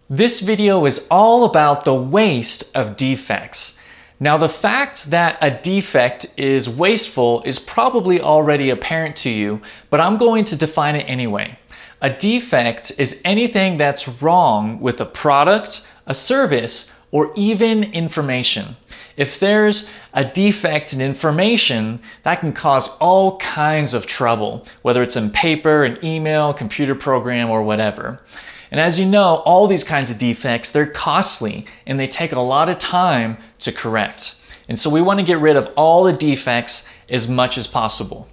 This video is all about the waste of defects. Now, the fact that a defect is wasteful is probably already apparent to you, but I'm going to define it anyway. A defect is anything that's wrong with a product, a service, or even information. If there's a defect in information, that can cause all kinds of trouble, whether it's in paper, an email, computer program, or whatever. And as you know, all these kinds of defects, they're costly and they take a lot of time to correct. And so we want to get rid of all the defects as much as possible.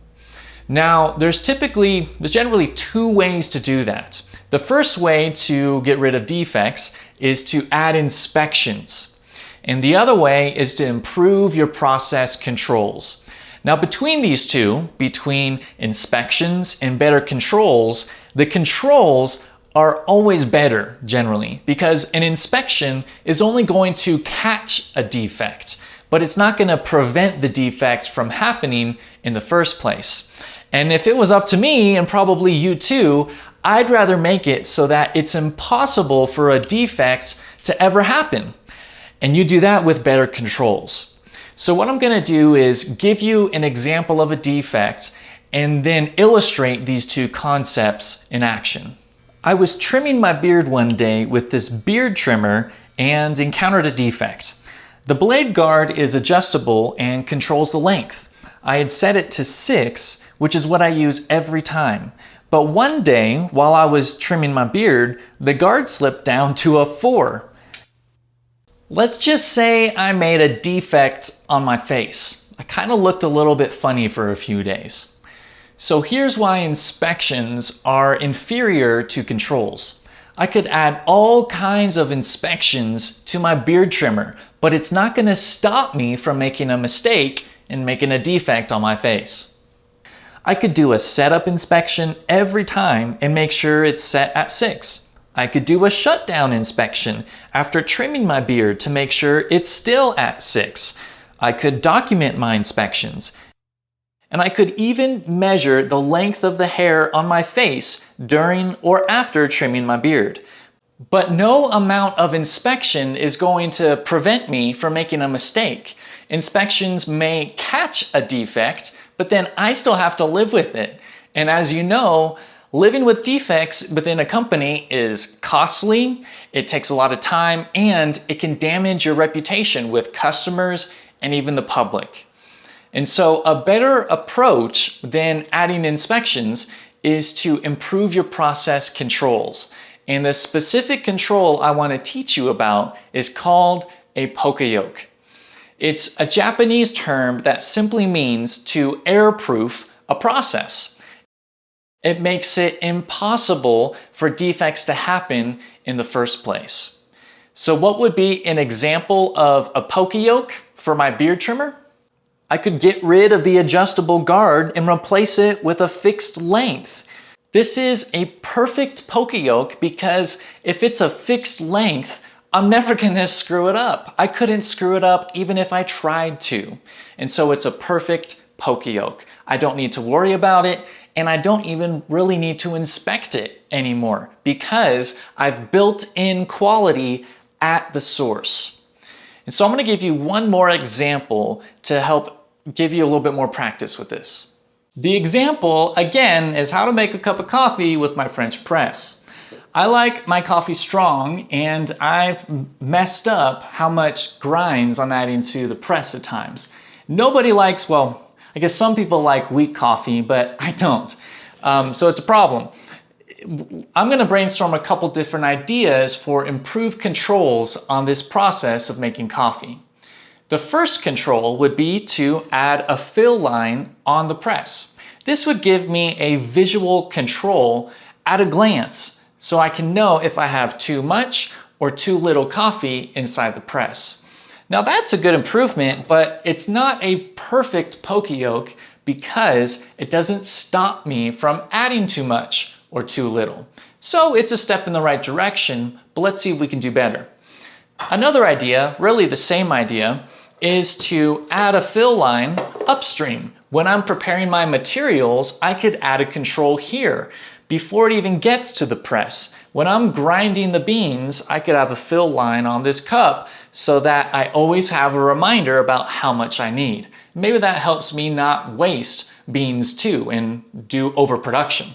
Now, there's generally two ways to do that. The first way to get rid of defects is to add inspections. And the other way is to improve your process controls. Now, between these two, between inspections and better controls, the controls are always better generally, because an inspection is only going to catch a defect, but it's not going to prevent the defect from happening in the first place. And if it was up to me, and probably you too, I'd rather make it so that it's impossible for a defect to ever happen. And you do that with better controls. So what I'm going to do is give you an example of a defect and then illustrate these two concepts in action. I was trimming my beard one day with this beard trimmer and encountered a defect. The blade guard is adjustable and controls the length. I had set it to 6, which is what I use every time. But one day, while I was trimming my beard, the guard slipped down to a 4. Let's just say I made a defect on my face. I kind of looked a little bit funny for a few days. So here's why inspections are inferior to controls. I could add all kinds of inspections to my beard trimmer, but it's not going to stop me from making a mistake and making a defect on my face. I could do a setup inspection every time and make sure it's set at 6. I could do a shutdown inspection after trimming my beard to make sure it's still at 6. I could document my inspections. And I could even measure the length of the hair on my face during or after trimming my beard. But no amount of inspection is going to prevent me from making a mistake. Inspections may catch a defect, but then I still have to live with it. And as you know, living with defects within a company is costly, it takes a lot of time, and it can damage your reputation with customers and even the public. And so a better approach than adding inspections is to improve your process controls. And the specific control I want to teach you about is called a poka-yoke. It's a Japanese term that simply means to error-proof a process. It makes it impossible for defects to happen in the first place. So what would be an example of a poka-yoke for my beard trimmer? I could get rid of the adjustable guard and replace it with a fixed length. This is a perfect poka-yoke because if it's a fixed length, I'm never going to screw it up. I couldn't screw it up even if I tried to. And so it's a perfect poka-yoke. I don't need to worry about it, and I don't even really need to inspect it anymore because I've built in quality at the source. And so I'm going to give you one more example to help give you a little bit more practice with this. The example, again, is how to make a cup of coffee with my French press. I like my coffee strong, and I've messed up how much grinds I'm adding to the press at times. Nobody likes, well, I guess some people like weak coffee, but I don't. So it's a problem. I'm going to brainstorm a couple different ideas for improved controls on this process of making coffee. The first control would be to add a fill line on the press. This would give me a visual control at a glance, so I can know if I have too much or too little coffee inside the press. Now that's a good improvement, but it's not a perfect poka-yoke because it doesn't stop me from adding too much or too little. So it's a step in the right direction, but let's see if we can do better. Another idea, really the same idea, is to add a fill line upstream. When I'm preparing my materials, I could add a control here. before it even gets to the press. When I'm grinding the beans, I could have a fill line on this cup so that I always have a reminder about how much I need. Maybe that helps me not waste beans too and do overproduction.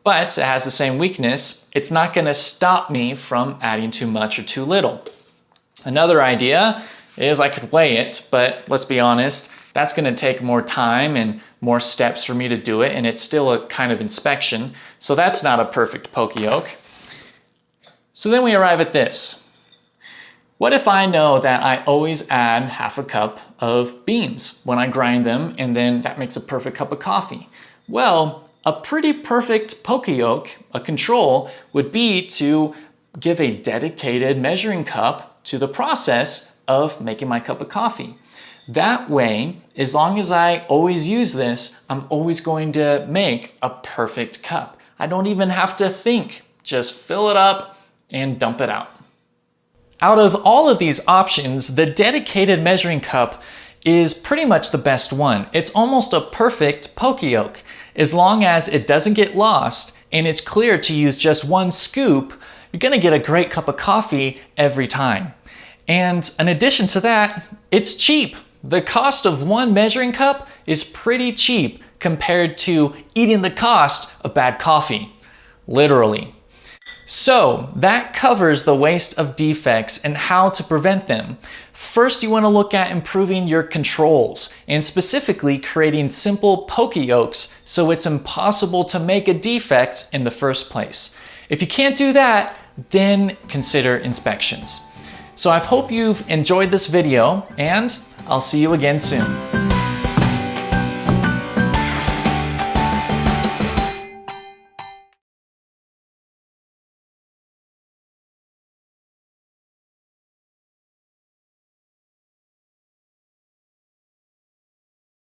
But it has the same weakness. It's not going to stop me from adding too much or too little. Another idea is I could weigh it, but let's be honest, that's going to take more time and more steps for me to do it, and it's still a kind of inspection, so that's not a perfect poka-yoke. So then we arrive at this. What if I know that I always add half a cup of beans when I grind them, and then that makes a perfect cup of coffee? Well, a pretty perfect poka-yoke, a control, would be to give a dedicated measuring cup to the process of making my cup of coffee. That way, as long as I always use this, I'm always going to make a perfect cup. I don't even have to think, just fill it up and dump it out. Out of all of these options, the dedicated measuring cup is pretty much the best one. It's almost a perfect poka-yoke. As long as it doesn't get lost and it's clear to use just one scoop, you're gonna get a great cup of coffee every time. And in addition to that, it's cheap. The cost of one measuring cup is pretty cheap compared to eating the cost of bad coffee, literally. So that covers the waste of defects and how to prevent them. First, you want to look at improving your controls and specifically creating simple poka-yokes so it's impossible to make a defect in the first place. If you can't do that, then consider inspections. So I hope you've enjoyed this video, and I'll see you again soon.